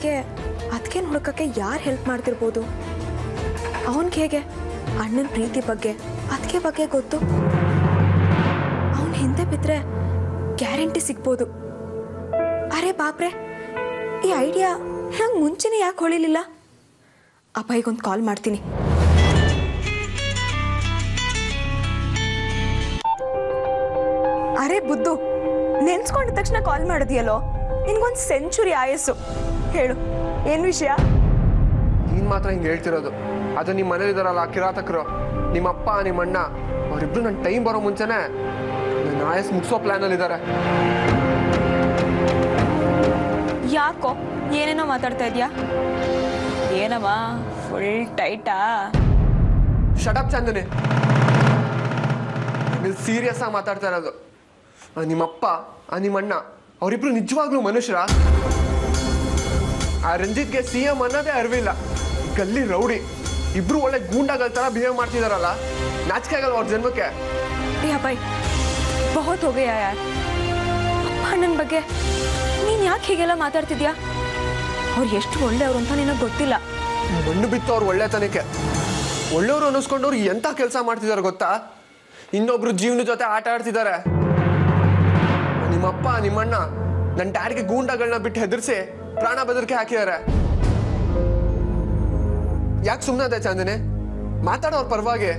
ಅಂಜಲಿಗೆ ಅದಕ್ಕೇನು ಹುಡುಕಕ್ಕೆ ಯಾರು ಹೆಲ್ಪ್ ಮಾಡ್ತಿರ್ಬೋದು? ಅವನಿಗೆ ಹೇಗೆ ಅಣ್ಣನ ಪ್ರೀತಿ ಬಗ್ಗೆ ಅದಕ್ಕೆ ಬಗ್ಗೆ ಗೊತ್ತು? ಅವನು ಹಿಂದೆ ಬಿದ್ದರೆ ಗ್ಯಾರಂಟಿ ಸಿಗ್ಬೋದು. ಅರೆ ಬಾಪ್ರೆ, ಈ ಐಡಿಯಾ ನಂಗೆ ಮುಂಚೆನೇ ಯಾಕೆ ಹೊಳಿಲಿಲ್ಲ? ಅಪ್ಪಯ್ಯಗೊಂದು ಕಾಲ್ ಮಾಡ್ತೀನಿ. ಅರೆ ಬುದ್ದು, ನೆನ್ಸ್ಕೊಂಡ ತಕ್ಷಣ ಕಾಲ್ ಮಾಡಿದ್ಯಲ್ಲೋ, ನಿನ್ಗೊಂದು ಸೆಂಚುರಿ ಆಯಸ್ಸು. ಹೇಳು, ಏನು ವಿಷಯ? ನೀನು ಮಾತ್ರ ಹಿಂಗೆ ಹೇಳ್ತಿರೋದು. ಅದು ನಿಮ್ಮ ಮನೇಲಿದ್ದಾರಲ್ಲ ಕಿರಾತಕರು, ನಿಮ್ಮಪ್ಪ ನಿಮ್ಮಣ್ಣ, ಅವರಿಬ್ರು ನನ್ನ ಟೈಮ್ ಬರೋ ಮುಂಚೆನೆ ನನ್ನ ಆಯಸ್ ಮುಗಿಸೋ ಪ್ಲ್ಯಾನಲ್ಲಿದ್ದಾರೆ. ಯಾಕೋ ಏನೇನೋ ಮಾತಾಡ್ತಾ ಇದೆಯಾ? ಏನಮ್ಮ ಫುಲ್ ಟೈಟಾ? ಶಟಪ್ ಚಂದನೆ, ನೀವು ಸೀರಿಯಸ್ ಆಗಿ ಮಾತಾಡ್ತಾ ಇರೋದು. ನಿಮ್ಮಪ್ಪ ನಿಮ್ಮಣ್ಣ ಅವರಿಬ್ರು ನಿಜವಾಗ್ಲೂ ಮನುಷ್ಯರ? ಆ ರಂಜಿತ್ಗೆ CM ಅನ್ನೋದೇ ಅರಿವಿಲ್ಲ. ಗಲ್ಲಿ ರೌಡಿ ಇಬ್ರು ಒಳ್ಳೆ ಗೂಂಡಾಗಳ ಥರ ಬಿಹೇವ್ ಮಾಡ್ತಿದಾರಲ್ಲ, ನಾಚಿಕೆ ಆಗಲ್ಲ ಅವ್ರ ಜನ್ಮಕ್ಕೆ? ಬಾಯ್, ಬಹುತ್ ಹೋಗಯ್ಯ ಯಾರ್. ಅಪ್ಪ ಅಣ್ಣನ ಬಗ್ಗೆ ನೀನು ಯಾಕೆ ಹೀಗೆಲ್ಲ ಮಾತಾಡ್ತಿದ್ಯಾ? ಅವ್ರು ಎಷ್ಟು ಒಳ್ಳೆಯವರು ಅಂತ ನಿನಗೆ ಗೊತ್ತಿಲ್ಲ. ಮಣ್ಣು ಬಿತ್ತು ಅವ್ರು ಒಳ್ಳೆತನಕ್ಕೆ. ಒಳ್ಳೆಯವರು ಅನ್ನಿಸ್ಕೊಂಡವ್ರು ಎಂಥ ಕೆಲಸ ಮಾಡ್ತಿದ್ದಾರೆ ಗೊತ್ತಾ? ಇನ್ನೊಬ್ರು ಜೀವನ ಜೊತೆ ಆಟ ಆಡ್ತಿದ್ದಾರೆ. ನಿಮ್ಮಪ್ಪ ನಿಮ್ಮಣ್ಣ ನನ್ನ ಡ್ಯಾಡ್ಗೆ ಗೂಂಡಾಗಳನ್ನ ಬಿಟ್ಟು ಹೆದರ್ಸಿ ಪ್ರಾಣ ಬೆದರಿಕೆ ಹಾಕಿದ್ದಾರೆ. ಯಾಕೆ ಸುಮ್ಮನೆ ಅದೇ ಚಂದನೆ? ಮಾತಾಡೋರ್ ಪರವಾಗಿ.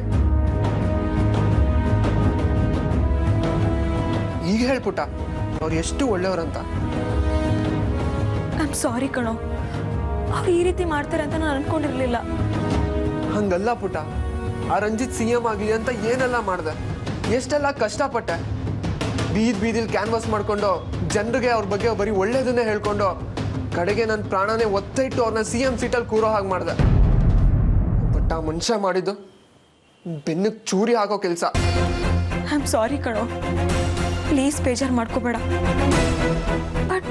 ಈಗ ಹೇಳ್ಪುಟ್ಟ ಅವ್ರು ಎಷ್ಟು ಒಳ್ಳೆಯವ್ರಂತ. ಐ ಆಮ್ ಸಾರಿ ಕಣೋ, ಅವ್ರು ಈ ರೀತಿ ಮಾಡ್ತಾರೆ ಅಂತ ನಾನು ಅನ್ಕೊಂಡಿರ್ಲಿಲ್ಲ. ಹಂಗಲ್ಲ ಪುಟ್ಟ, ಆ ರಂಜಿತ್ CM ಆಗಲಿ ಅಂತ ಏನೆಲ್ಲ ಮಾಡ್ದೆ, ಎಷ್ಟೆಲ್ಲ ಕಷ್ಟಪಟ್ಟೆ. ಬೀದಿಲಿ ಕ್ಯಾನ್ವಾಸ್ ಮಾಡ್ಕೊಂಡು ಜನರಿಗೆ ಅವ್ರ ಬಗ್ಗೆ ಬರೀ ಒಳ್ಳೇದನ್ನೇ ಹೇಳ್ಕೊಂಡು ಕಡೆಗೆ ನನ್ನ ಪ್ರಾಣನೇ ಒತ್ತೆ ಇಟ್ಟು ಅವ್ರನ್ನ CM ಸೀಟಲ್ಲಿ ಕೂರೋ ಹಾಗೆ ಮಾಡಿದೆ. ಬಟ್ ಆ ಮನುಷ್ಯ ಮಾಡಿದ್ದು ಬೆನ್ನಕ್ಕೆ ಚೂರಿ ಹಾಕೋ ಕೆಲಸ. ಐ ಆಮ್ ಸಾರಿ ಕಣೋ, ಪ್ಲೀಸ್ ಬೇಜಾರು ಮಾಡ್ಕೋಬೇಡ. ಬಟ್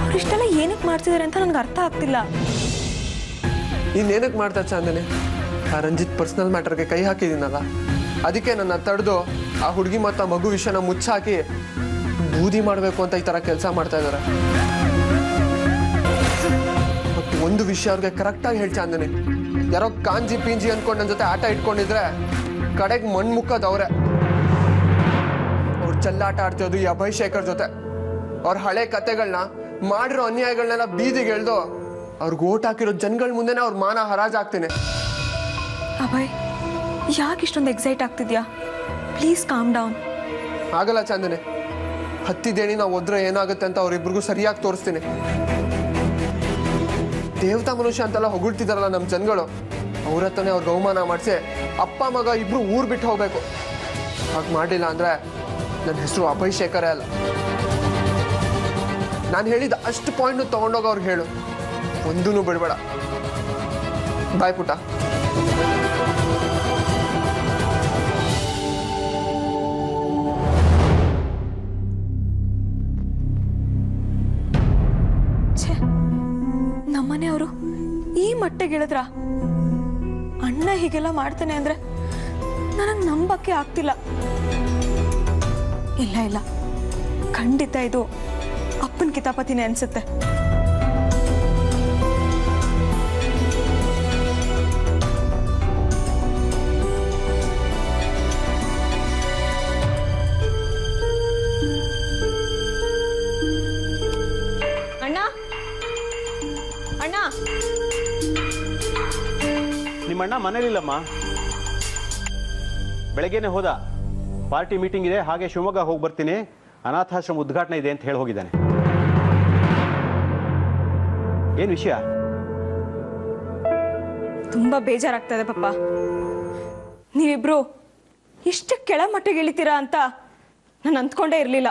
ಅವ್ರಿಷ್ಟೆಲ್ಲ ಏನಕ್ಕೆ ಮಾಡ್ತಿದ್ದಾರೆ ಅಂತ ನನಗೆ ಅರ್ಥ ಆಗ್ತಿಲ್ಲ. ಇನ್ನೇನಕ್ಕೆ ಮಾಡ್ತಾರೆ ಚಂದನೆ? ಆ ರಂಜಿತ್ ಪರ್ಸನಲ್ ಮ್ಯಾಟರ್ಗೆ ಕೈ ಹಾಕಿದ್ದೀನಲ್ಲ, ಅದಕ್ಕೆ ನನ್ನ ತಡೆದು ಆ ಹುಡುಗಿ ಮತ್ತು ಆ ಮಗು ವಿಷಯನ ಮುಚ್ಚಾಕಿ ಬೂದಿ ಮಾಡಬೇಕು ಅಂತ ಈ ಥರ ಕೆಲಸ ಮಾಡ್ತಾ ಇದ್ದಾರೆ. ಬಟ್ ಒಂದು ವಿಷಯ ಅವ್ರಿಗೆ ಕರೆಕ್ಟಾಗಿ ಹೇಳಿ ಚಂದನೆ, ಯಾರೋ ಕಾಂಜಿ ಪಿಂಜಿ ಅಂದ್ಕೊಂಡು ನನ್ನ ಜೊತೆ ಆಟ ಇಟ್ಕೊಂಡಿದ್ರೆ ಕಡೆಗೆ ಮಣ್ಣು ಮುಕ್ಕದವ್ರೆ. ಅವ್ರು ಚೆಲ್ಲಾಟ ಆಡ್ತಿರೋದು ಈ ಅಭಯ್ ಶೇಖರ್ ಜೊತೆ. ಅವ್ರ ಹಳೆ ಕತೆಗಳನ್ನ ಮಾಡಿರೋ ಅನ್ಯಾಯಗಳನ್ನೆಲ್ಲ ಬೀದಿಗೆ ಎಳ್ದು ಅವ್ರಿಗೆ ಓಟ್ ಹಾಕಿರೋ ಜನಗಳ ಮುಂದೆನೇ ಅವ್ರ ಮಾನ ಹರಾಜಾಗ್ತೀನಿ. ಅಭಯ್, ಯಾಕೆ ಇಷ್ಟೊಂದು ಎಕ್ಸೈಟ್ ಆಗ್ತಿದ್ಯಾ? Please calm down. ಆಗಲ್ಲ ಚಂದನೆ, ಹತ್ತಿದೇಣಿ ನಾವು ಒದ್ರೆ ಏನಾಗುತ್ತೆ ಅಂತ ಅವ್ರಿಬ್ರಿಗೂ ಸರಿಯಾಗಿ ತೋರಿಸ್ತೀನಿ. ದೇವತಾ ಮನುಷ್ಯ ಅಂತೆಲ್ಲ ಹೊಗಳ್ತಿದಾರಲ್ಲ ನಮ್ಮ ಜನಗಳು, ಅವ್ರ ಹತ್ರನೇ ಅವ್ರಿಗೆ ಅವಮಾನ ಮಾಡಿಸಿ ಅಪ್ಪ ಮಗ ಇಬ್ರು ಊರು ಬಿಟ್ಟು ಹೋಗ್ಬೇಕು. ಹಾಗೆ ಮಾಡಲಿಲ್ಲ ಅಂದರೆ ನನ್ನ ಹೆಸರು ಅಭಯ್ ಶೇಖರೇ ಅಲ್ಲ. ನಾನು ಹೇಳಿದ ಅಷ್ಟು ಪಾಯಿಂಟ್ನು ತೊಗೊಂಡೋಗಿ ಅವ್ರಿಗೆ ಹೇಳು, ಒಂದೂ ಬಿಡಬೇಡ. ಬಾಯ್ ಪುಟ್ಟ. ನಮ್ಮನೆಯವರು ಈ ಮಟ್ಟಿಗೆ ಇಳಿದ್ರ? ಅಣ್ಣ ಹೀಗೆಲ್ಲ ಮಾಡ್ತಾನೆ ಅಂದ್ರೆ ನನಗೆ ನಂಬಕ್ಕೆ ಆಗ್ತಿಲ್ಲ. ಇಲ್ಲ ಇಲ್ಲ, ಖಂಡಿತ ಇದು ಅಪ್ಪನ ಕಿತಾಪತಿನೇ ಅನ್ಸುತ್ತೆ. ಅಣ್ಣ ಅಣ್ಣ, ನಿಮ್ಮಣ್ಣ ಮನೇಲಿಲ್ಲಮ್ಮ, ಬೆಳಗ್ಗೆನೆ ಹೋದ. ಪಾರ್ಟಿ ಮೀಟಿಂಗ್ ಇದೆ, ಹಾಗೆ ಶಿವಮೊಗ್ಗ ಹೋಗಿ ಬರ್ತೀನಿ, ಅನಾಥಾಶ್ರಮ ಉದ್ಘಾಟನೆ ಇದೆ ಅಂತ ಹೇಳಿ ಹೋಗಿದ್ದಾನೆ. ಏನು ವಿಷಯ? ತುಂಬಾ ಬೇಜಾರಾಗ್ತದೆ ಪಪ್ಪ. ನೀವಿಬ್ರು ಇಷ್ಟು ಕೆಳ ಮಟ್ಟಿಗೆ ಇಳಿತೀರಾ ಅಂತ ನಾನು ಅಂದ್ಕೊಂಡೇ ಇರಲಿಲ್ಲ.